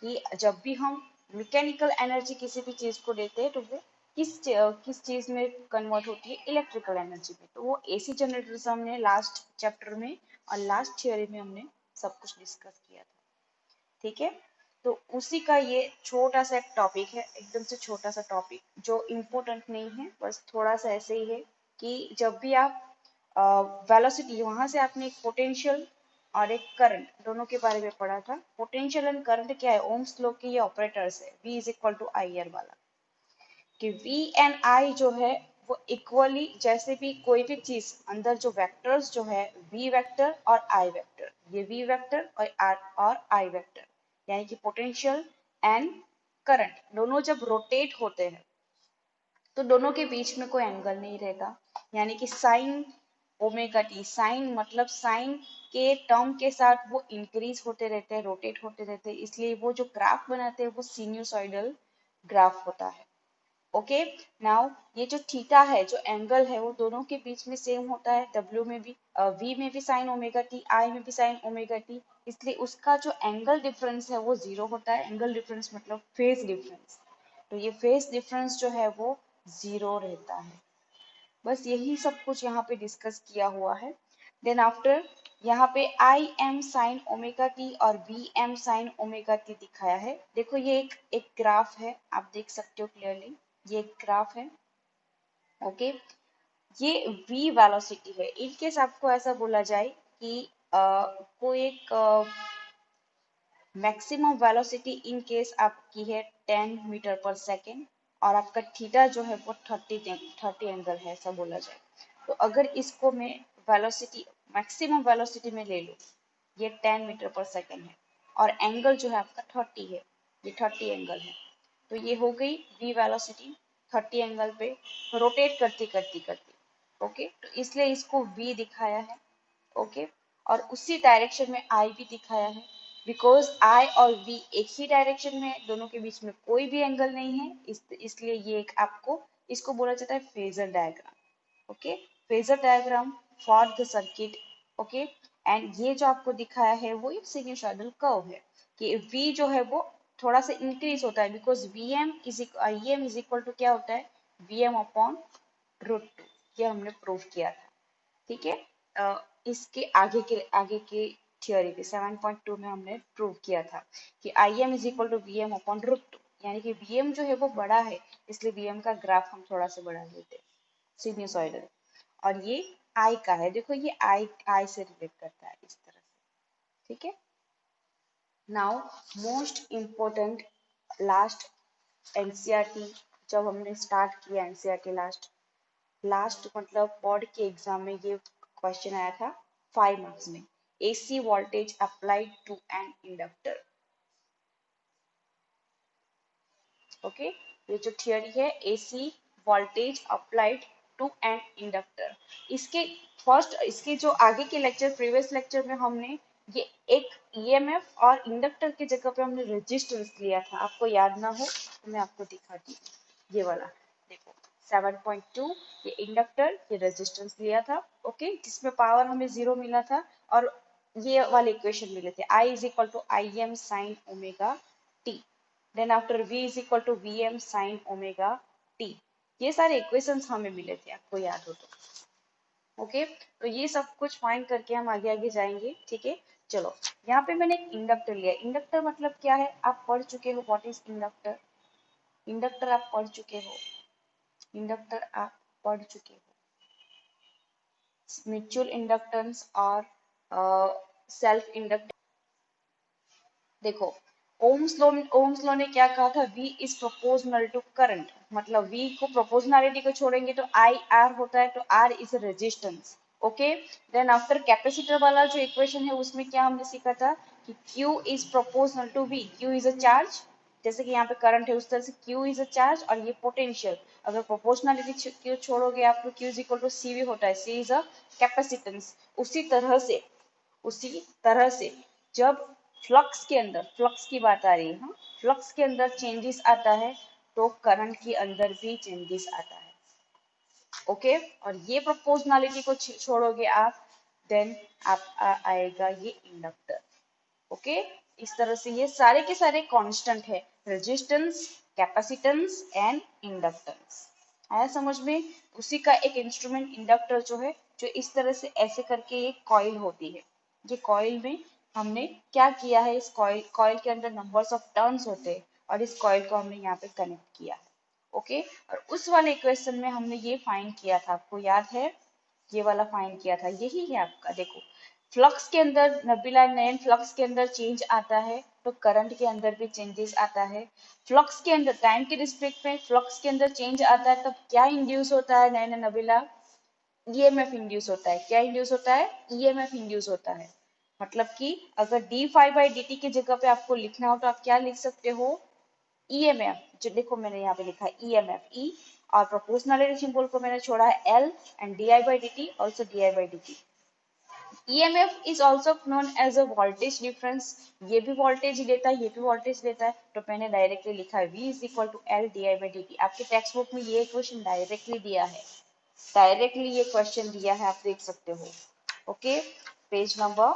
कि जब भी हम मैकेनिकल एनर्जी किसी भी चीज को देते हैं तो वो किस चीज में कन्वर्ट होती है, इलेक्ट्रिकल एनर्जी में। तो वो एसी जनरेटर्स हमने लास्ट चैप्टर में और लास्ट थियरी में हमने सब कुछ डिस्कस किया था। ठीक है, तो उसी का ये छोटा सा एक टॉपिक है, एकदम से छोटा सा टॉपिक जो इम्पोर्टेंट नहीं है, बस थोड़ा सा ऐसे ही है कि जब भी आप वेलोसिटी, वहां से आपने एक पोटेंशियल और एक करंट दोनों के बारे में पढ़ा था। पोटेंशियल एंड करंट क्या है, ओम्स लॉ के ये ऑपरेटर्स है, V is equal to I R वाला, कि V एंड I जो है वो इक्वली, जैसे भी कोई भी चीज अंदर जो वेक्टर्स जो है V वेक्टर और I वेक्टर, ये V वेक्टर और I वेक्टर, यानी कि पोटेंशियल एंड करंट दोनों जब रोटेट होते हैं तो दोनों के बीच में कोई एंगल नहीं रहेगा, यानी कि साइन ओमेगा टी, साइन मतलब साइन के टर्म के साथ वो इंक्रीज होते रहते हैं, रोटेट होते रहते हैं, इसलिए वो जो ग्राफ बनाते हैं वो सिन्यूसॉइडल ग्राफ होता है। ओके, नाउ ये जो थीटा है, जो एंगल है, वो दोनों के बीच में सेम होता है, डब्ल्यू में भी, वी में भी साइन ओमेगा टी, आई में भी साइन ओमेगा टी, इसलिए उसका जो एंगल डिफरेंस है वो जीरो होता है। एंगल डिफरेंस मतलब फेज डिफरेंस, तो ये फेज डिफरेंस जो है वो जीरो रहता है। बस यही सब कुछ यहाँ पे डिस्कस किया हुआ है। देन आफ्टर यहाँ पे I M sine omega T और V M sine omega T दिखाया है। देखो ये एक ग्राफ है, आप देख सकते हो क्लियरली, ये एक ग्राफ है। ओके, ये v वेलोसिटी है। इन केस आपको ऐसा बोला जाए कि कोई एक मैक्सिमम वेलोसिटी इन केस आपकी है 10 मीटर पर सेकेंड और आपका थीटा जो है वो 30 एंगल है, ऐसा बोला जाए। तो अगर इसको मैं वेलोसिटी, मैक्सिमम वेलोसिटी में ले लूँ, ये 10 मीटर पर सेकेंड है और एंगल जो है आपका 30 है, ये 30 एंगल है, तो ये हो गई v वेलोसिटी 30 एंगल पे रोटेट करती करती करती। ओके, तो इसलिए इसको v दिखाया है। ओके, और उसी डायरेक्शन में I भी दिखाया है, बिकॉज I और V एक ही डायरेक्शन में है, दोनों के बीच में कोई भी एंगल नहीं है, इसलिए ये एक आपको, इसको बोला जाता है phasor diagram. Okay, phasor diagram for the circuit. Okay, and ये जो आपको दिखाया है वो एक सिन्यूसॉइडल कर्व है, कि V जो है वो थोड़ा सा इंक्रीज होता है, because Im is equal to क्या होता है, Vm अपॉन √2, ये हमने प्रूव किया था। ठीक है, इसके आगे के थियोरी पे 7.2 में हमने प्रूव किया था कि I M is equal to V M upon √2, यानी कि वीएम जो है वो बड़ा है, इसलिए वीएम का ग्राफ हम थोड़ा सा बढ़ा देते हैं, सिन्यूसॉइडल। और ये आई का है, देखो ये आई से रिलेट करता है इस तरह से। ठीक है, now most important last NCERT, जब हमने स्टार्ट किया एनसीईआरटी लास्ट मतलब बोर्ड के एग्जाम में ये क्वेश्चन आया था 5 मार्क्स में, AC voltage applied to an inductor. Okay, ये जो थियरी है AC voltage applied to an inductor, इसके इसके जो आगे के लेक्चर, प्रीवियस लेक्चर में हमने ये एक ईएमएफ और इंडक्टर की जगह पे हमने रेजिस्टेंस लिया था, आपको याद ना हो तो मैं आपको दिखाती हूँ, ये वाला देखो 7.2, ये इंडक्टर, ये रेजिस्टेंस लिया था। ओके, जिसमें पावर हमें 0 मिला था और ये वाले इक्वेशन मिले थे, I is equal to I M sine omega T, then after v is equal to V M sine omega T, ये सारे इक्वेशंस हमें मिले थे, आपको याद हो तो। ओके, तो ये सब कुछ फाइंड करके हम आगे आगे जाएंगे। ठीक है, चलो यहाँ पे मैंने एक इंडक्टर लिया। इंडक्टर मतलब क्या है, आप पढ़ चुके हो व्हाट इज इंडक्टर, इंडक्टर आप पढ़ चुके हो, इंडक्टर आप पढ़ चुके हो, म्यूचुअल इंडक्टेंस और सेल्फ इंडक्टेंस। देखो ओम्स लॉ ने क्या कहा था, V is proportional to current, मतलब V को प्रोपोर्शनलिटी को छोड़ेंगे तो I R होता है, तो R is resistance. Okay, then after capacitor वाला जो इक्वेशन है उसमें क्या हमने सीखा था कि Q is proportional to V, Q is a charge, जैसे कि यहाँ पे करंट है उस तरह से Q इज अ चार्ज और ये पोटेंशियल, अगर प्रोपोर्शनलिटी Q छोड़ोगे आप तो Q is equal to CV होता है, C इज अ कैपेसिटेंस। उसी तरह से जब फ्लक्स के अंदर, फ्लक्स की बात आ रही है, हाँ, फ्लक्स के अंदर चेंजेस आता है तो करंट के अंदर भी चेंजेस आता है। ओके, और ये प्रोपोर्शनलिटी को छोड़ोगे आप, देन आप आएगा ये इंडक्टर। ओके, इस तरह से ये सारे के सारे कांस्टेंट है, रेजिस्टेंस, कैपेसिटेंस एंड इंडक्टेंस। आया समझ में? उसी का एक इंस्ट्रूमेंट इंडक्टर जो है, जो इस तरह से ऐसे करके एक कॉइल होती है। ये कॉइल में हमने क्या किया है, इस कॉइल कॉइल के अंदर नंबर्स ऑफ टर्न्स होते हैं और इस कॉइल को हमने यहाँ पे कनेक्ट किया है। ओके, और उस वाले इक्वेशन में हमने ये फाइंड किया था, आपको याद है? ये वाला फाइंड किया था, यही है आपका। देखो, फ्लक्स के अंदर नबीला नयन फ्लक्स के अंदर चेंज आता है तो करंट के अंदर भी चेंजेस आता है। फ्लक्स के अंदर टाइम के रिस्पेक्ट में फ्लक्स के अंदर चेंज आता है, तब क्या इंड्यूस होता है नयन नबीला? ईएमएफ इंड्यूस होता है। क्या इंड्यूस होता है? ईएमएफ इंड्यूस होता है। मतलब कि अगर D phi by D T की जगह पे आपको लिखना हो तो आप क्या लिख सकते हो? ईएमएफ। जो देखो मैंने यहाँ पे लिखा है ईएमएफ, ई, और प्रोपोर्शनलिटी सिंबल को मैंने छोड़ा है L, and D I by D T also D I by D T. EMF is also known as a voltage difference। ये भी वोल्टेज लेता है, ये भी वोल्टेज लेता है, तो मैंने डायरेक्टली लिखा है V is equal to L D I by D T. आपके टेक्स्ट बुक में ये क्वेश्चन डायरेक्टली दिया है, डायरेक्टली ये क्वेश्चन दिया है, आप देख सकते हो। Okay, page number,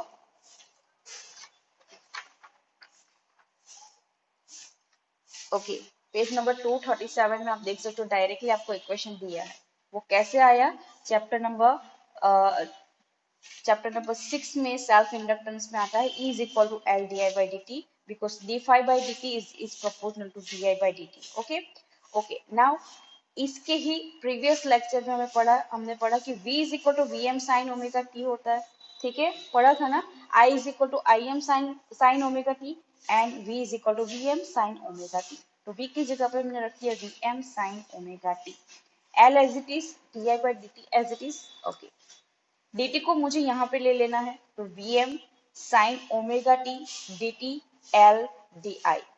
okay, page number 237 में आप देख सकते हो, डायरेक्टली आपको इक्वेशन दिया है। वो कैसे आया? चैप्टर नंबर 6 में सेल्फ इंडक्टेंस में आता है E is equal to L D I by D T, because D phi by D T is proportional to D I by D T. Okay, okay, now इसके ही previous lecture में हमने पढ़ा कि V is equal to V M sine omega T होता है। ठीक है, पढ़ा था ना? I is equal to I M sine omega T and V is equal to V M sine omega T. तो V की जगह पे हमने रखी है V M sine omega T, L as it is, D I by D T as it is. Okay, dt को मुझे यहाँ पे ले लेना है, तो Vm sine omega T dt L di,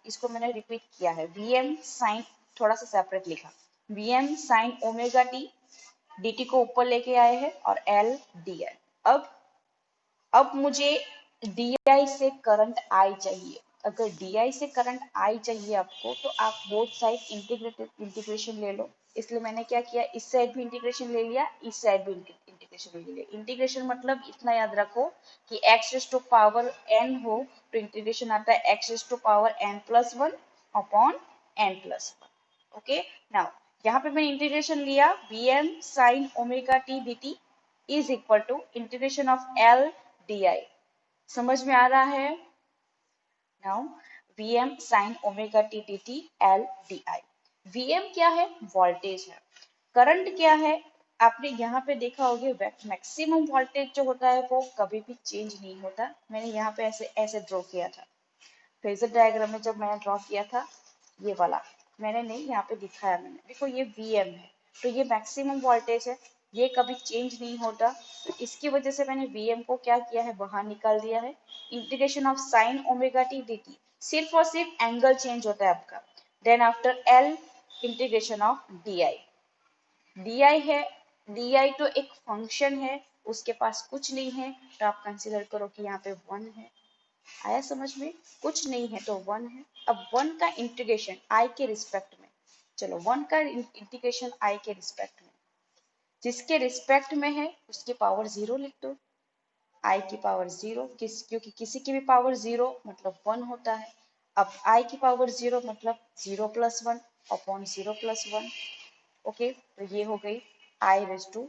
इसको मैंने रिपीट किया है। Vm साइन, थोड़ा सा सेपरेट लिखा, Vm sine omega T, dt को ऊपर लेके आए हैं, और L di। अब मुझे di से करंट I चाहिए। अगर di से करंट I चाहिए आपको, तो आप बोथ साइड इंटीग्रेशन ले लो। इसलिए मैंने क्या किया, इस साइड भी इंटीग्रेशन ले लिया, इस साइड भी इंटीग्रेशन ले लिया। इंटीग्रेशन मतलब इतना याद रखो कि x raise to power n हो तो इंटीग्रेशन आता है x raise to power n plus one upon n plus one. Okay, now यहाँ पे मैंने इंटीग्रेशन लिया, Vm sine omega T dt is equal to integration of L di। समझ में आ रहा है? Now Vm sin omega T dt L di। Vm क्या है? वोल्टेज है। करंट क्या है? आपने यहाँ पे देखा होगा, मैक्सिमम वोल्टेज जो होता है वो कभी भी चेंज नहीं होता। मैंने यहाँ पे ऐसे ऐसे ड्रॉ किया था फेजर डायग्राम में, जब मैंने ड्रॉ किया था ये वाला, मैंने नहीं यहाँ पे दिखाया मैंने, देखो ये Vm है, तो ये मैक्सिमम वोल्टेज है, ये कभी चेंज नहीं होता। तो इसकी वजह से मैंने Vm को क्या किया है, बाहर निकाल दिया है। Integration of sine omega T dt, सिर्फ और सिर्फ एंगल चेंज होता है आपका। Then after L integration of di, di है, di तो एक फंक्शन है, उसके पास कुछ नहीं है, तो आप कंसिडर करो कि यहाँ पे 1 है। आया समझ में? कुछ नहीं है तो 1 है। अब 1 का इंटीग्रेशन I के रिस्पेक्ट में, चलो 1 का इंटीग्रेशन I के रिस्पेक्ट में, जिसके रिस्पेक्ट में है उसकी पावर 0 लिख दो। I की पावर 0, क्योंकि किसी की भी पावर 0 मतलब 1 होता है। अब I की पावर 0 मतलब 0 प्लस 1 अपॉन 0 प्लस 1। ओके, तो ये हो गई I रेज टू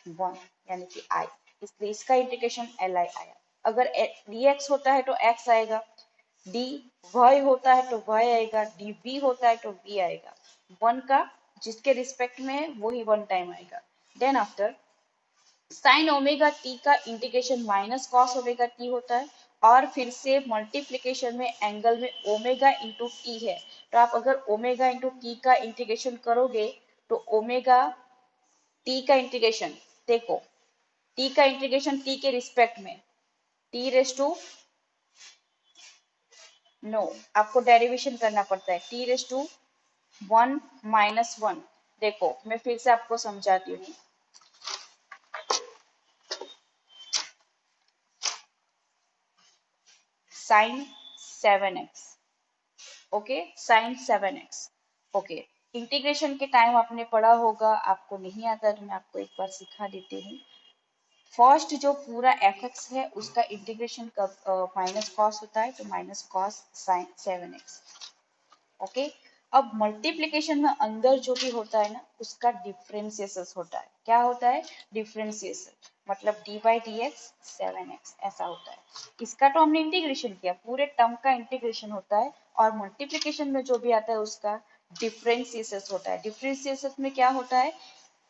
1 यानी कि I, इसलिए इसका इंटीग्रेशन Li आया। अगर dx होता है तो x आएगा, dy होता है तो y आएगा, dv होता है तो v आएगा। 1 का जिसके रिस्पेक्ट में है वही 1 टाइम आएगा। Then after sine omega T का integration minus cos omega T होता है, और फिर से मल्टीप्लीकेशन में एंगल में ओमेगा इंटू टी है, तो आप अगर ओमेगा इंटू टी का इंटीग्रेशन करोगे तो ओमेगा टी का इंटीग्रेशन, देखो टी का इंटीग्रेशन टी के रिस्पेक्ट में, टी रेस टू, नो, आपको डेरिवेशन करना पड़ता है, टी रेस टू 1 माइनस 1। देखो मैं फिर से आपको समझाती हूँ, sine 7x, okay, sine 7x। Okay, integration के टाइम आपने पढ़ा होगा, आपको नहीं आता तो मैं आपको एक बार सिखा देती हूँ। फर्स्ट जो पूरा एफ एक्स है उसका इंटीग्रेशन कब माइनस कॉस होता है, तो minus cos sine 7x। Okay, अब मल्टीप्लिकेशन में अंदर जो भी होता है ना उसका डिफरेंशिएशन होता है। क्या होता है? डिफरेंशिएशन, मतलब d by d x 7x ऐसा होता है। इसका तो हमने इंटीग्रेशन किया, पूरे टर्म का इंटीग्रेशन होता है, और मल्टीप्लिकेशन में जो भी आता है उसका डिफरेंशिएशन होता है। डिफरेंशिएशन में क्या होता है?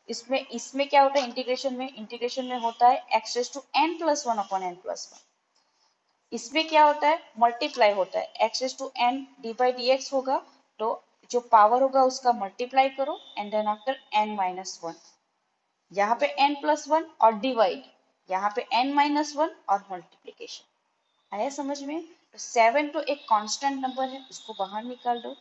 इसमें इसमें क्या होता है? इंटीग्रेशन में होता है x raise to n plus one upon n plus one. इसमें क्या होता है? मल्टीप्लाई होता है, x raise to n d by d x होगा, तो जो पावर होगा उसका मल्टीप्लाई करो and then after n minus one, यहाँ पे एन प्लस वन और डिवाइड, यहाँ पे एन माइनस वन और मल्टीप्लीकेशन। आया समझ में? तो 7 तो एक कांस्टेंट नंबर है, उसको बाहर निकाल दो,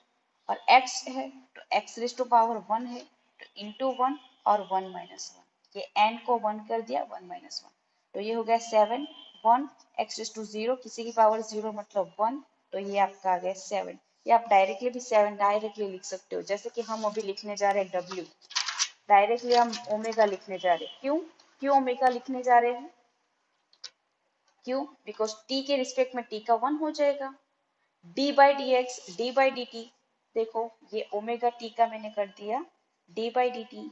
और x है तो x रेज टू पावर 1 है, तो इंटू वन और 1 माइनस वन, ये n को 1 कर दिया, 1 माइनस वन, तो ये हो गया 7 1 x रेज टू 0, किसी की पावर 0 मतलब 1, तो ये आपका आ गया 7। ये आप डायरेक्टली भी 7 डायरेक्टली लिख सकते हो, जैसे कि हम अभी लिखने जा रहे हैं w, डायरेक्टली हम ओमेगा लिखने जा रहे हैं। क्यों क्यों ओमेगा लिखने जा रहे हैं? क्यों? बिकॉज t के रिस्पेक्ट में t का 1 हो जाएगा। D by d x d by D t, देखो ये ओमेगा टी का मैंने कर दिया d by D T.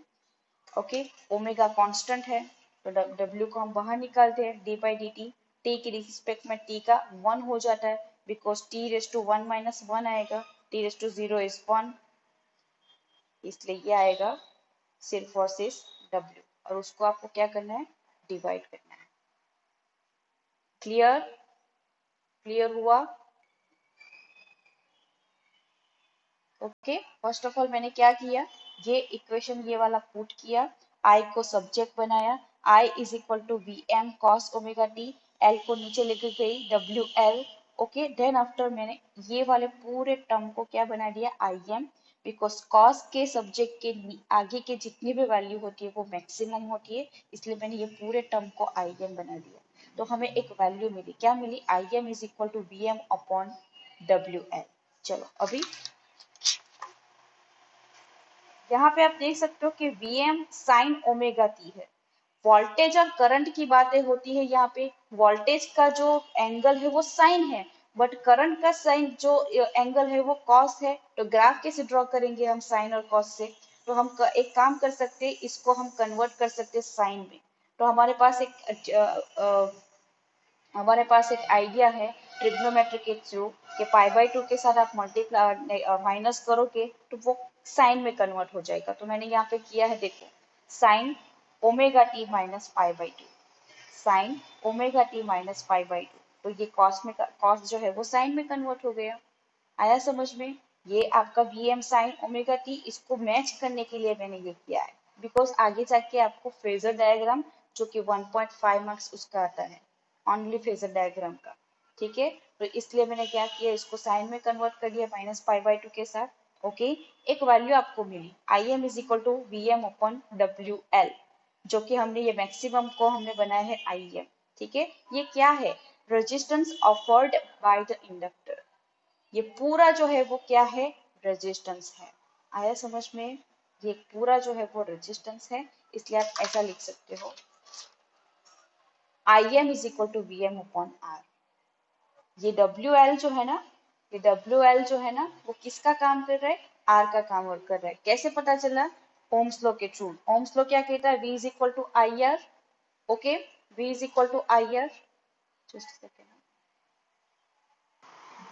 Okay, omega constant है तो डब्ल्यू को हम बाहर निकालते हैं, d by D t, t के रिस्पेक्ट में टी का 1 हो जाता है, because t raise to 1 minus 1 आएगा, टी रेज टू 0 इज 1, इसलिए ये आएगा सिर्फ और सिर्फ डब्ल्यू, और उसको आपको क्या करना है? डिवाइड करना है। क्लियर? क्लियर हुआ? ओके, फर्स्ट ऑफ ऑल मैंने क्या किया, ये इक्वेशन ये वाला पुट किया, आई को सब्जेक्ट बनाया, I is equal to we M cos omega T, L को नीचे लेकर गई W L. Okay, then after मैंने ये वाले पूरे टर्म को क्या बना दिया? आई एम, बिकॉज कॉस के सब्जेक्ट के आगे के जितनी भी वैल्यू होती है वो मैक्सिमम होती है, इसलिए मैंने ये पूरे टर्म को आई एम बना दिया। तो हमें एक वैल्यू मिली, क्या मिली? I M is equal to V M upon W L. चलो अभी यहाँ पे आप देख सकते हो कि Vm साइन ओमेगा टी है। वोल्टेज और करंट की बातें होती है यहाँ पे, वोल्टेज का जो एंगल है वो साइन है, बट करंट का साइन जो एंगल है वो कॉस है। तो ग्राफ कैसे ड्रॉ करेंगे हम साइन और कॉस से? तो हम एक काम कर सकते हैं, इसको हम कन्वर्ट कर सकते हैं साइन में। तो हमारे पास एक आइडिया है ट्रिग्नोमेट्री के थ्रू कि पाई बाई टू के साथ आप मल्टीप्लाई माइनस करोगे तो वो साइन में कन्वर्ट हो जाएगा। तो मैंने यहाँ पे किया है, देखो, sign omega t minus pi by to, sign omega t minus pi by to, तो ये कॉस जो है वो साइन में कन्वर्ट हो गया। आया समझ में? ये आपका v M sine omega t, इसको मैच करने के लिए मैंने ये किया है, बिकॉज आगे जाके आपको फेजर डायग्राम जो कि 1.5 मार्क्स उसका आता है, ओनली फेजर डायग्राम का। ठीक है, तो इसलिए मैंने क्या किया, इसको साइन में कन्वर्ट कर दिया माइनस पाई बाई टू के साथ। ओके, एक वैल्यू आपको मिली, I M is equal to V M upon W L, जो कि हमने ये मैक्सिमम को हमने बनाया है आई एम। ठीक है, ये क्या है? Resistance offered by the inductor. ये पूरा जो है वो क्या है? रेजिस्टेंस है। आया समझ में? ये पूरा जो है वो रेजिस्टेंस है, इसलिए आप ऐसा लिख सकते हो, I M is equal to V M upon r. ये डब्ल्यू एल जो है ना, ये डब्ल्यू एल जो है ना, वो किसका काम कर रहा है? आर का काम और कर रहा है। कैसे पता चला? ओम्स लॉ के थ्रू। ओम्स लॉ क्या कहता है? V is equal to I R. Okay, V is equal to I R, just second,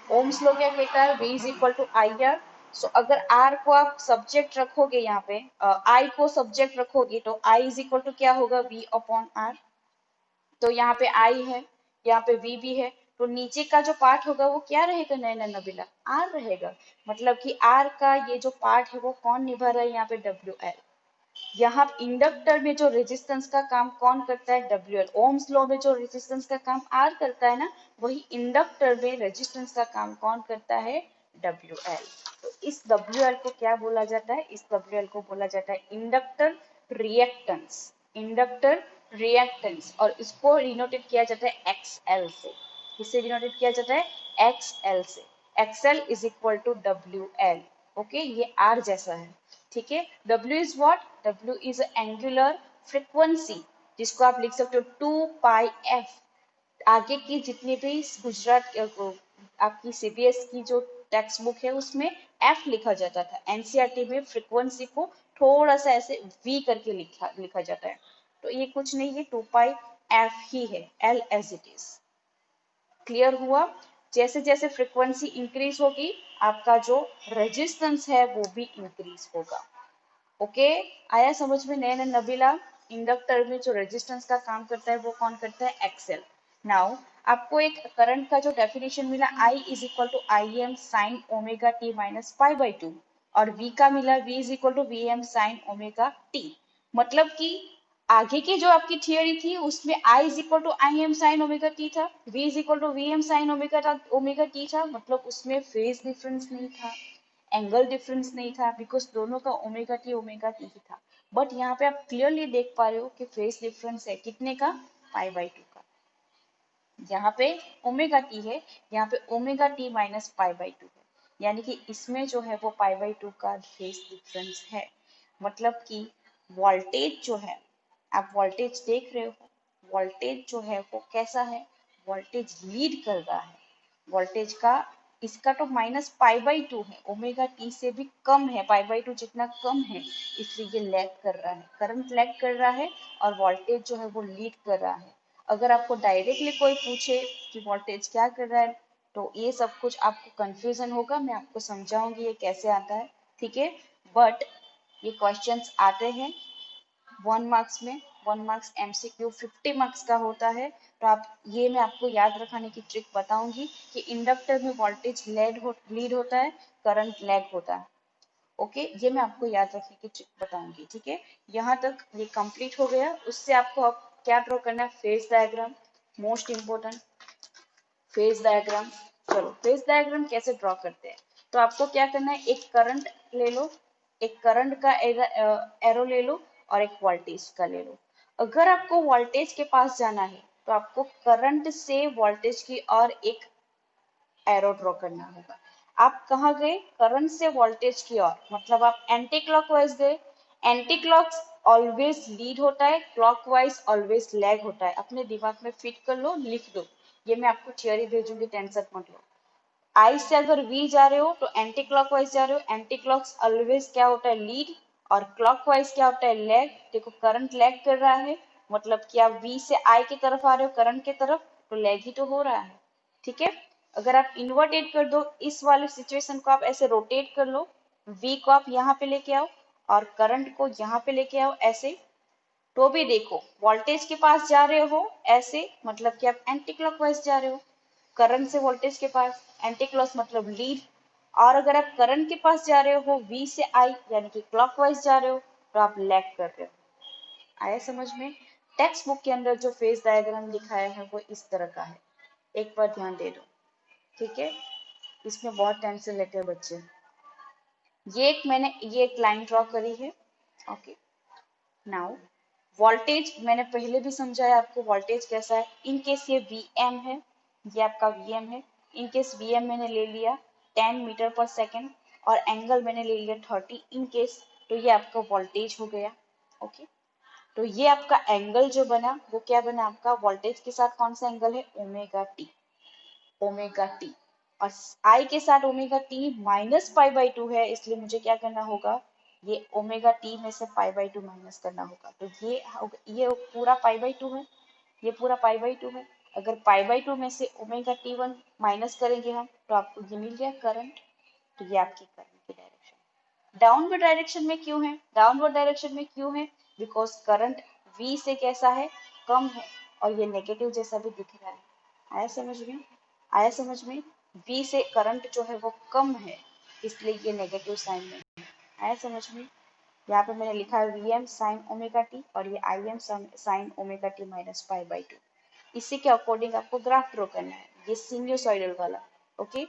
Ohm's law क्या कहता है? V is equal to I R. So अगर R को आप सब्जेक्ट रखोगे, यहाँ पे I को सब्जेक्ट रखोगे, तो I इज इक्वल टू क्या होगा? V upon R। तो यहाँ पे I है, यहाँ पे V भी है, तो नीचे का जो पार्ट होगा वो क्या रहेगा नैना नबीला? R रहेगा। मतलब कि R का ये जो पार्ट है वो कौन निभा रहा है यहाँ पे? WL। यहाँ इंडक्टर में जो रेजिस्टेंस का काम कौन करता है? डब्ल्यूएल। ओम्स लॉ में जो रेजिस्टेंस का काम आर करता है ना, वही इंडक्टर में रेजिस्टेंस का काम कौन करता है? डब्ल्यूएल। तो इस डब्ल्यूएल को क्या बोला जाता है? इस डब्ल्यूएल को बोला जाता है इंडक्टर रिएक्टेंस। इंडक्टर रिएक्टेंस, और इसको डिनोटेड किया जाता है एक्सएल से। किससे डिनोटेड किया जाता है? एक्सएल से। एक्सएल इज इक्वल टू डब्ल्यूएल। ओके, ये आर जैसा है। ठीक है, W is what? W is angular frequency. जिसको आप लिख सकते हो 2 पाई एफ। आगे की जितनी भी गुजरात आपकी सीबीएस की जो टेक्स्ट बुक है उसमें एफ लिखा जाता था, एनसीईआरटी में फ्रीक्वेंसी को थोड़ा सा ऐसे वी करके लिखा लिखा जाता है। तो ये कुछ नहीं है, 2 पाई एफ ही है, l as it is. Clear हुआ? जैसे जैसे फ्रीक्वेंसी इंक्रीज होगी आपका जो रेजिस्टेंस है वो भी इंक्रीज होगा। ओके, आया समझ में? नए नए नबीला, इंडक्टर में जो रेजिस्टेंस का काम करता है वो कौन करता है? एक्सेल। नाउ आपको एक करंट का जो डेफिनेशन मिला, I is equal to I M sine omega t minus pi by two, और V का मिला V is equal to V M sine omega t. मतलब कि आगे की जो आपकी थियोरी थी उसमें I is equal to I M sine omega t था, V is equal to V M sine omega t था, मतलब उसमें फेज डिफरेंस नहीं था, एंगल डिफरेंस नहीं था, बिकॉज दोनों का ओमेगा टी ही था। बट यहाँ पे आप क्लियरली देख पा रहे हो कि फेज डिफरेंस है कितने का? पाई बाई टू का। यहाँ पे ओमेगा टी है, यहाँ पे omega t minus pi by to है, यानी कि इसमें जो है वो पाई बाई टू का फेज डिफरेंस है। मतलब कि वोल्टेज जो है, आप वोल्टेज देख रहे हो, वोल्टेज जो है वो कैसा है? वोल्टेज लीड कर रहा है। वोल्टेज का इसका तो माइनस पाई बाई टू है, ओमेगा टी से भी कम है, पाई बाई टू जितना कम है, इसलिए ये लैग कर रहा है, करंट लैग कर रहा है और वोल्टेज जो है वो लीड कर रहा है। अगर आपको डायरेक्टली कोई पूछे कि वोल्टेज क्या कर रहा है तो ये सब कुछ आपको कंफ्यूजन होगा, मैं आपको समझाऊंगी ये कैसे आता है, ठीक है? बट ये क्वेश्चंस आते हैं 1 मार्क्स में, 1 मार्क्स एमसीक्यू 50 मार्क्स का होता है। तो आप ये मैं आपको याद रखने की ट्रिक बताऊंगी कि इंडक्टर में वोल्टेज लीड होता है, करंट लैग होता है। ओके, ये मैं आपको याद रखने की ट्रिक बताऊंगी, ठीक है? यहाँ तक ये कंप्लीट हो गया। उससे आपको अब क्या ड्रॉ करना है? Phase diagram, most important phase diagram. चलो फेज डायग्राम कैसे ड्रॉ करते हैं? तो आपको क्या करना है, एक करंट ले लो, एक करंट का एरो ले लो और एक वोल्टेज का ले लो। अगर आपको वोल्टेज के पास जाना है तो आपको करंट से वोल्टेज की और एक एरो ड्रॉ करना होगा। आप कहाँ गए? करंट से वोल्टेज की ओर, मतलब आप एंटी क्लॉकवाइज गए। एंटी क्लॉक ऑलवेज लीड होता है, क्लॉकवाइज ऑलवेज लैग होता है। अपने दिमाग में फिट कर लो, लिख दो, ये मैं आपको थियोरी भेजूंगी, टेंशन मत लो। आई से अगर वी जा रहे हो तो एंटी क्लॉकवाइज जा रहे हो, एंटी क्लॉक ऑलवेज क्या होता है? लीड। और क्लॉकवाइज क्या होता है? लैग। देखो करंट लैग कर रहा है, मतलब कि आप वी से आई की तरफ आ रहे हो, करंट की तरफ, तो लैग ही तो हो रहा है, ठीक है? अगर आप इन्वर्टेड कर दो इस वाले सिचुएशन को, आप ऐसे रोटेट कर लो, वी को आप यहाँ पे लेके आओ और करंट को यहाँ पे लेके आओ ऐसे, तो भी देखो वोल्टेज के पास जा रहे हो ऐसे, मतलब कि आप एंटी क्लॉकवाइज जा रहे हो, करंट से वोल्टेज के पास, एंटी क्लॉक मतलब लीड। और अगर आप करंट के पास जा रहे हो वी से आई यानी कि क्लॉकवाइज जा रहे हो, तो आप लैग कर रहे हो। आया समझ में? टेक्स्ट बुक के अंदर जो फेज डायग्राम दिखाया है वो इस तरह का है, एक बार ध्यान दे दो, ठीक है? इसमें बहुत टेंशन लेते हैं बच्चे। मैंने ये एक लाइन ड्रॉ करी है। ओके, नाउ वोल्टेज मैंने पहले भी समझाया आपको, वोल्टेज कैसा है। इन केस ये Vm है, ये आपका Vm है। इन केस Vm मैंने ले लिया 10 मीटर पर सेकेंड और एंगल मैंने ले लिया 30 इन केस, तो ये आपका वोल्टेज हो गया। ओके, तो ये आपका एंगल जो बना वो क्या बना? आपका वोल्टेज के साथ कौन सा एंगल है? Omega t, omega T. और आई के साथ omega t minus pi by to है, इसलिए मुझे क्या करना होगा? ये ओमेगा टी में से पाई बाई टू माइनस करना होगा। तो ये पूरा पाई बाई टू है, ये पूरा पाई बाई टू है। अगर पाई बाई टू में से ओमेगा टी वन माइनस करेंगे हम तो आपको ये मिल गया करंट। तो ये आपकी करंट की डायरेक्शन। डाउनवर्ड डायरेक्शन में क्यों है? डाउनवर्ड डायरेक्शन में क्यों है? बिकॉज करंट वी से कैसा है? कम है, और ये नेगेटिव जैसा भी दिख रहा है। आया समझ में? आया समझ में? V से करंट जो है वो कम है, इसलिए ये नेगेटिव साइन में है। आया समझ में? यहाँ पे मैंने लिखा है Vm साइन ओमेगा टी और ये Im sign omega t minus pi by to. इसी के अकॉर्डिंग आपको ग्राफ ड्रॉ करना है, ये सिन्यूसॉइडल वाला। ओके,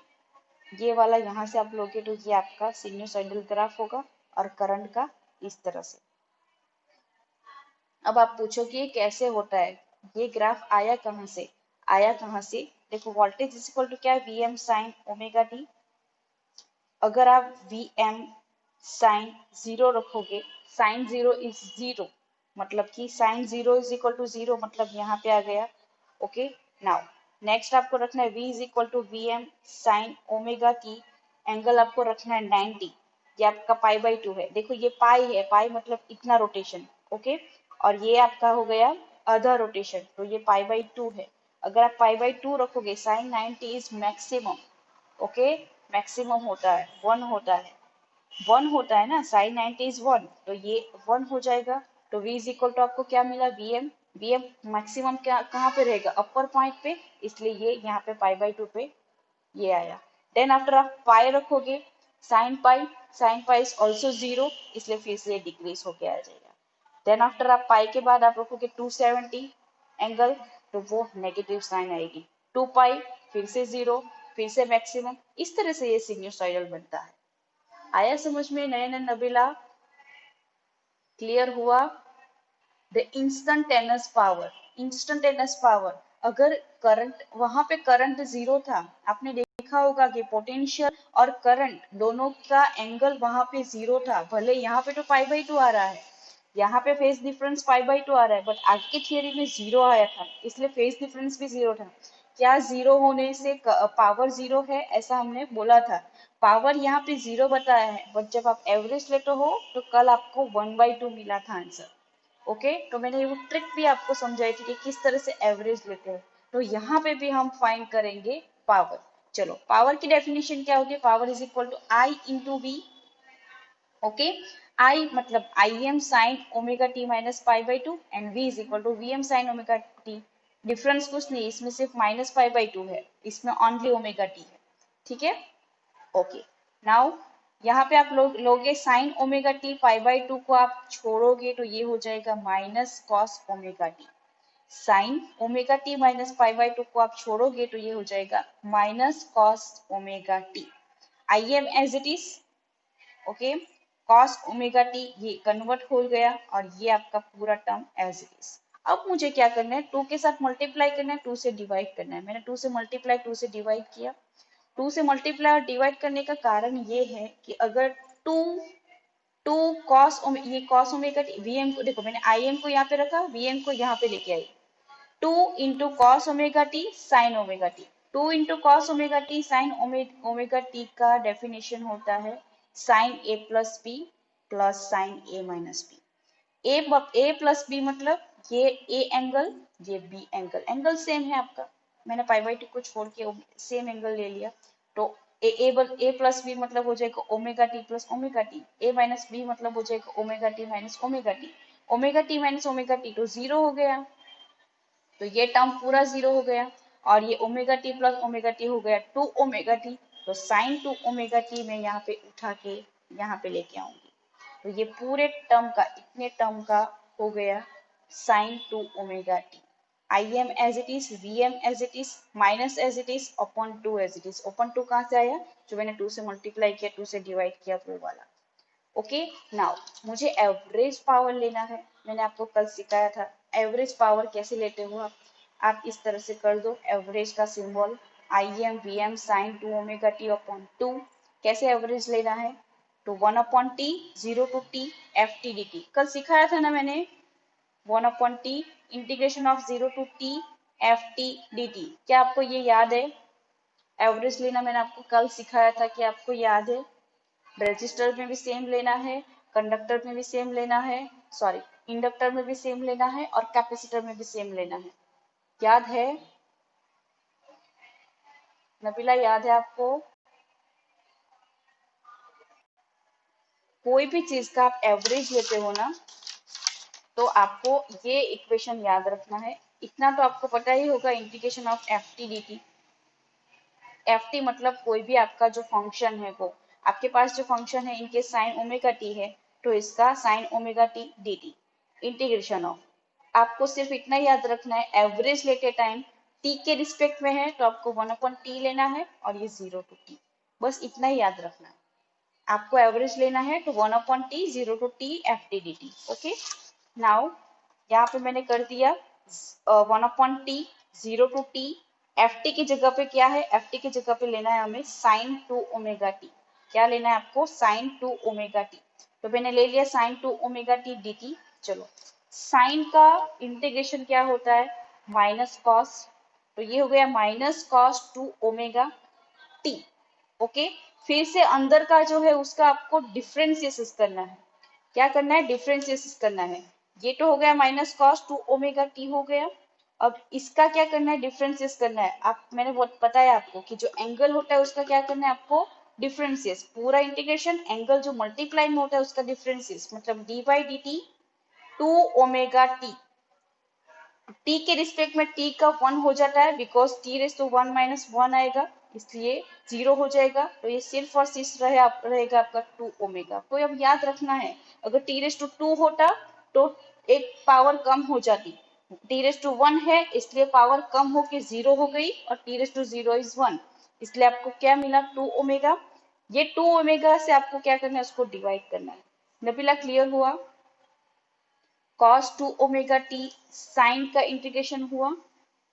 ये वाला यहाँ से आप लोगे तो ये आपका सिन्यूसॉइडल ग्राफ होगा और करंट का इस तरह से। अब आप पूछोगे कैसे होता है? ये ग्राफ आया कहाँ से? आया कहाँ से? देखो वोल्टेज इज इक्वल टू क्या है? Vm sine omega T. अगर आप Vm साइन जीरो रखोगे, साइन जीरो इज जीरो, मतलब कि साइन 0 इज इक्वल टू 0, मतलब यहाँ पे आ गया। ओके, नाउ नेक्स्ट आपको रखना है v is equal to V M sine omega t, angle आपको रखना है 90, ये आपका पाई बाई 2 है। देखो ये पाई है, पाई मतलब इतना रोटेशन। ओके, और ये आपका हो गया आधा रोटेशन, तो ये पाई बाई 2 है। अगर आप पाई बाई 2 रखोगे, sine 90 is maximum. Okay, maximum होता है, 1 होता है, 1 होता है ना, साइन 90 इज 1, तो ये 1 हो जाएगा। तो v इज इक्वल टू आपको क्या मिला, वी एम मैक्सिमम क्या कहाँ पे रहेगा, अपर पॉइंट पे, इसलिए ये यहाँ पे पाई बाई 2 पे ये आया। देन आफ्टर आप पाई रखोगे, साइन पाई इज ऑल्सो 0, इसलिए फिर से डिक्रीज होके आ जाएगा। देन आफ्टर आप पाई के बाद आप रखोगे 270 एंगल, तो वो नेगेटिव साइन आएगी। 2 पाई, फिर से 0, फिर से मैक्सिमम, इस तरह से ये सिन्यूसॉइडल बनता है। आया समझ में नयन नबीला, क्लियर हुआ? द इंस्टेंटेनियस पावर, अगर करंट वहां पे करंट 0 था, आपने देखा होगा कि पोटेंशियल और करंट दोनों का एंगल वहां पे 0 था, भले यहाँ पे तो पाई बाई 2 आ रहा है, यहाँ पे फेज डिफरेंस पाई बाई 2 आ रहा है, बट आगे की थियरी में 0 आया था, इसलिए फेज डिफरेंस भी 0 था। क्या 0 होने से पावर 0 है, ऐसा हमने बोला था। पावर यहाँ पे 0 बताया है, बट जब आप एवरेज लेते हो तो कल आपको 1/2 मिला था आंसर। ओके, तो मैंने वो ट्रिक भी आपको समझाई थी कि किस तरह से एवरेज लेते हैं, तो यहाँ पे भी हम फाइंड करेंगे पावर। चलो, पावर की डेफिनेशन क्या होती है, power is equal to I into V. Okay, I मतलब I M sine omega t minus pi by 2, and V is equal to V M sine omega t. Difference कुछ नहीं, इसमें सिर्फ माइनस पाई बाई 2 है, इसमें only omega T है। ठीक है, ओके। नाउ यहाँ पे आप लोगे sine omega t, pi by 2 को आप छोड़ोगे तो ये हो जाएगा minus cos omega t. Sine omega t minus pi by 2 को आप छोड़ोगे तो ये हो जाएगा minus cos omega t. I m as it is. Okay, cos omega T ये कन्वर्ट हो गया, और ये आपका पूरा टर्म एज इट इज। अब मुझे क्या करना है, 2 के साथ मल्टीप्लाई करना है, 2 से डिवाइड करना है। मैंने 2 से मल्टीप्लाई 2 से डिवाइड किया। 2 से मल्टीप्लाई और डिवाइड करने का कारण ये है कि अगर 2 टू कॉस, ये कॉस ओमेगा टी, वीएम को देखो, मैंने आई एम को यहाँ पे रखा, वीएम को यहाँ पे लेके आई। 2 into cos omega t sine omega T, 2 into cos omega t sine omega T का डेफिनेशन होता है साइन ए प्लस बी प्लस साइन ए माइनस बी। ए प्लस बी मतलब ये ए एंगल, ये बी एंगल, एंगल सेम है आपका, मैंने पाई बाई 2 को छोड़ के सेम एंगल ले लिया। तो ए प्लस बी मतलब हो जाएगा omega t plus omega t, A minus B मतलब हो जाएगा omega t minus omega t. Omega t minus omega T तो 0 हो गया, तो ये टर्म पूरा 0 हो गया, और ये omega t plus omega T हो गया 2 ओमेगा टी। तो साइन 2 ओमेगा टी मैं यहाँ पे उठा के यहाँ पे लेके आऊंगी, तो ये पूरे टर्म का, इतने टर्म का हो गया sine 2 omega t. I m as it is, v m as it is, minus as it is, upon 2 as it is. Upon 2 कहाँ से आया, जो मैंने 2 से मल्टीप्लाई किया, 2 से डिवाइड किया, वो वाला। ओके, नाउ मुझे एवरेज पावर लेना है। मैंने आपको कल सिखाया था एवरेज पावर कैसे लेते हो आप इस तरह से कर दो, एवरेज का symbol I m v M sine 2 omega t upon 2। कैसे एवरेज लेना है, तो 1 upon t, 0 to t f t d t, कल सिखाया था ना मैंने। 1 upon t integration of 0 to t f t d t, क्या आपको ये याद है? एवरेज लेना मैंने आपको कल सिखाया था, कि आपको याद है? रेजिस्टर में भी सेम लेना है, कंडक्टर में भी सेम लेना है, सॉरी इंडक्टर में भी सेम लेना है, और कैपेसिटर में भी सेम लेना है। याद है नबीला, याद है आपको? कोई भी चीज का आप एवरेज लेते हो ना, तो आपको ये इक्वेशन याद रखना है। इतना तो आपको पता ही होगा, integration of F t d T. F T मतलब कोई भी आपका जो फंक्शन है, वो आपके पास जो फंक्शन है, इनके साइन ओमेगा टी है, तो इसका sign omega t d T, integration of. आपको सिर्फ इतना याद रखना है, एवरेज लेते टाइम टी के रिस्पेक्ट में है, तो आपको 1 अपॉन टी लेना है, और ये 0 टू टी, बस इतना ही याद रखना है। आपको एवरेज लेना है तो 1 upon t, 0 to t f t d T. Okay, now यहाँ पे मैंने कर दिया 1 upon t, 0 to t, f t की जगह पे क्या है, एफ टी की जगह पे लेना है हमें साइन 2 ओमेगा टी। क्या लेना है आपको, साइन 2 ओमेगा टी। तो मैंने ले लिया sine 2 omega t d t. चलो, साइन का इंटीग्रेशन क्या होता है, माइनस कॉस, तो ये हो गया minus cos 2 omega t. Okay, फिर से अंदर का जो है उसका आपको डिफरेंशिएशन करना है। क्या करना है, डिफरेंशिएशन करना है। ये तो हो गया माइनस कॉस 2 ओमेगा टी हो गया। अब इसका क्या करना है, डिफरेंशिएट करना है। आप मैंने बहुत बताया आपको कि जो एंगल होता है उसका क्या करना है आपको, डिफरेंशिएट। पूरा इंटीग्रेशन, एंगल जो मल्टीप्लाई में होता है उसका डिफरेंशिएट, मतलब d by D t 2 omega t. T के रिस्पेक्ट में टी का 1 हो जाता है, because t raise to 1 minus 1 आएगा, इसलिए 0 हो जाएगा। तो ये सिर्फ और सिर्फ रहेगा आपका 2 ओमेगा। कोई अब याद रखना है, अगर टी रेस टू 2 होता तो एक पावर कम हो जाती। टी रेस टू 1 है इसलिए पावर कम होके 0 हो गई, और टी रेस टू 0 इज 1, इसलिए आपको क्या मिला, 2 ओमेगा। ये 2 ओमेगा से आपको क्या करना है, उसको डिवाइड करना है। नबीला क्लियर हुआ? cos 2 ओमेगा टी साइन का इंटीग्रेशन हुआ,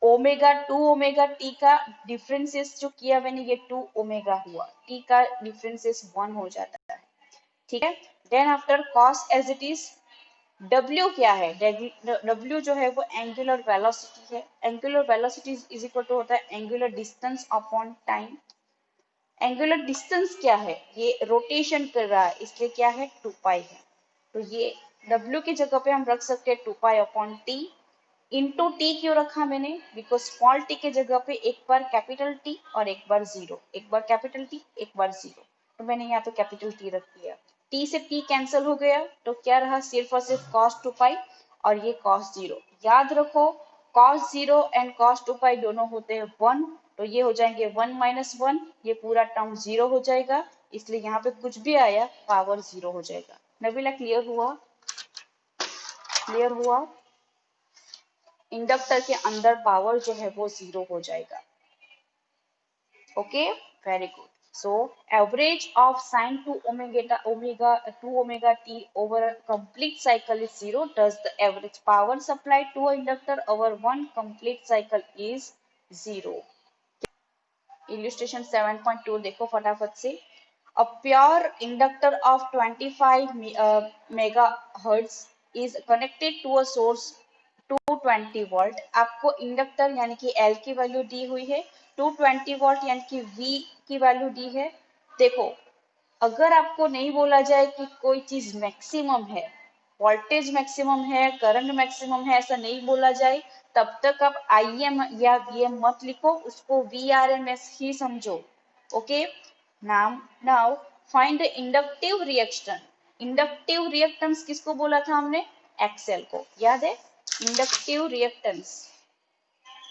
ओमेगा 2 ओमेगा टी का डिफरेंसेस जो किया मैंने ये 2 ओमेगा हुआ, टी का डिफरेंसेस 1 हो जाता है। ठीक है, then after cos as it is, W क्या है, W जो है वो एंगुलर वेलोसिटी है। Angular velocity is equal to होता है angular distance upon time. Angular distance क्या है, ये रोटेशन कर रहा है इसलिए क्या है, 2 पाई है। तो ये W की जगह पे हम रख सकते हैं 2 pi upon T. Into T क्यों रखा मैंने, बिकॉज स्मॉल टी के जगह पे एक बार कैपिटल टी और एक बार जीरो, एक बार कैपिटल टी एक बार जीरो, तो मैंने यहाँ पे कैपिटल टी रख दिया। टी से टी कैंसिल हो गया तो क्या रहा, सिर्फ और सिर्फ cos 2 पाई और ये cos 0। याद रखो cos 0 एंड cos 2 पाई दोनों होते हैं 1, तो ये हो जाएंगे 1 माइनस 1, ये पूरा टर्म 0 हो जाएगा, इसलिए यहाँ पे कुछ भी आया पावर 0 हो जाएगा। नबीला क्लियर हुआ? क्लियर हुआ? इंडक्टर के अंदर पावर जो है वो 0 हो जाएगा। Okay, very good. So average of sine 2 omega t over a complete cycle is 0. Thus the average power supplied to a inductor over one complete cycle is 0. Illustration 7.2 देखो फटाफट से। A pure inductor of 25 megahertz is connected to a source 220 volt. आपको inductor यानी कि L की value दी हुई है, 220 volt यानी कि V की वैल्यू दी है। देखो, अगर आपको नहीं बोला जाए कि कोई चीज मैक्सिमम है, वोल्टेज मैक्सिमम है, करंट मैक्सिमम है, ऐसा नहीं बोला जाए, तब तक आप IM या VM मत लिखो, उसको VRMS ही समझो। Okay, now find the inductive reaction. Inductive reactance किसको बोला था हमने, एक्सेल को, याद है? इंडक्टिव रिएक्टेंस,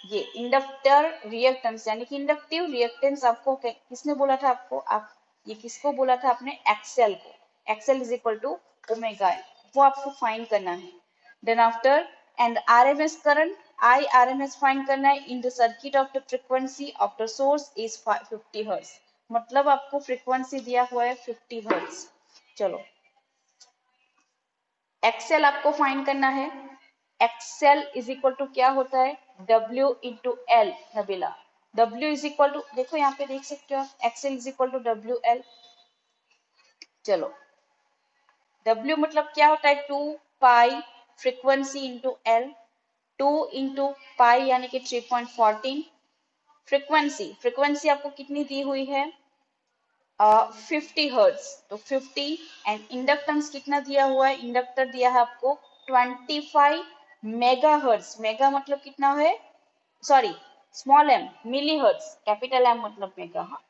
ये इंडक्टर रिएक्टेंस यानी कि इंडक्टिव रिएक्टेंस आपको किसने बोला था, आपको आप ये किसको बोला था आपने, एक्सेल को। X l is equal to omega n, वो आपको फाइंड करना है। Then after and RMS current, I RMS find करना है in the circuit of the frequency of the source is 50 hertz, मतलब आपको फ्रीक्वेंसी दिया हुआ है 50 हर्ट्ज। चलो, एक्सेल आपको फाइंड करना है। एक्सेल इज इक्वल टू क्या होता है, W into l. Nabila, W is equal to, देखो यहाँ पे देख सकते हो आप, x l is equal to WL। चलो, W मतलब क्या होता है, 2 pi frequency into L, 2 into pi यानी कि 3.14। फ्रीक्वेंसी, फ्रीक्वेंसी आपको कितनी दी हुई है, 50 हर्ट्ज, तो 50। एंड इंडक्टेंस कितना दिया हुआ है, इंडक्टर दिया है आपको 25 मेगा हर्ट्ज। मेगा मतलब कितना है, sorry small M, milli hertz, capital M मतलब मेगा, हाँ,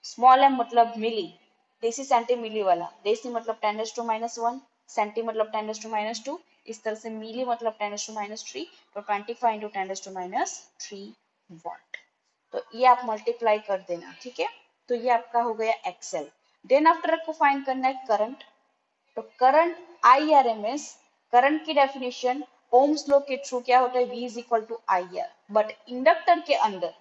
स्मॉल एम मतलब मिली, देसी सेंटी मिली वाला, देसी मतलब 10⁻⁻1, सेंटी मतलब 10⁻², इस तरह से मिली मतलब 10⁻3, तो 25 इंटू 10⁻³ वॉट। तो ये आप मल्टीप्लाई कर देना, ठीक है। तो ये आपका हो गया एक्सेल। देन आफ्टर आपको फाइंड करना है करंट। तो करंट IRMS, करंट की डेफिनेशन ओम्स लॉ के थ्रू क्या होता है, V is equal to IR। But inductor के अंदर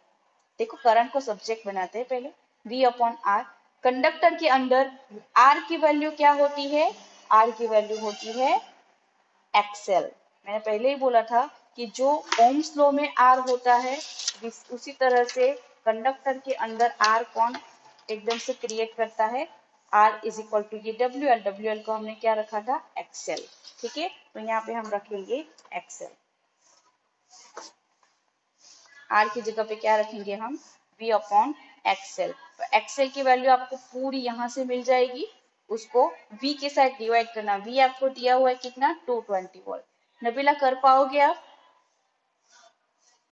देखो, करंट को सब्जेक्ट बनाते हैं पहले, V अपॉन R। कंडक्टर के अंदर R की वैल्यू क्या होती है, R की वैल्यू होती है एक्सेल। मैंने पहले ही बोला था कि जो ओम्स लॉ में R होता है, उसी तरह से कंडक्टर के अंदर R कौन एकदम से क्रिएट करता है, R इज इक्वल टू ये WL, WL को हमने क्या रखा था, एक्सएल। ठीक है, तो यहाँ पे हम रखेंगे एक्सएल, R की जगह पे क्या रखेंगे हम, V अपॉन एक्सएल। तो एक्सएल की वैल्यू आपको पूरी यहाँ से मिल जाएगी, उसको V के साथ डिवाइड करना, V आपको दिया हुआ है कितना, 220 वोल्ट। नबीला कर पाओगे आप?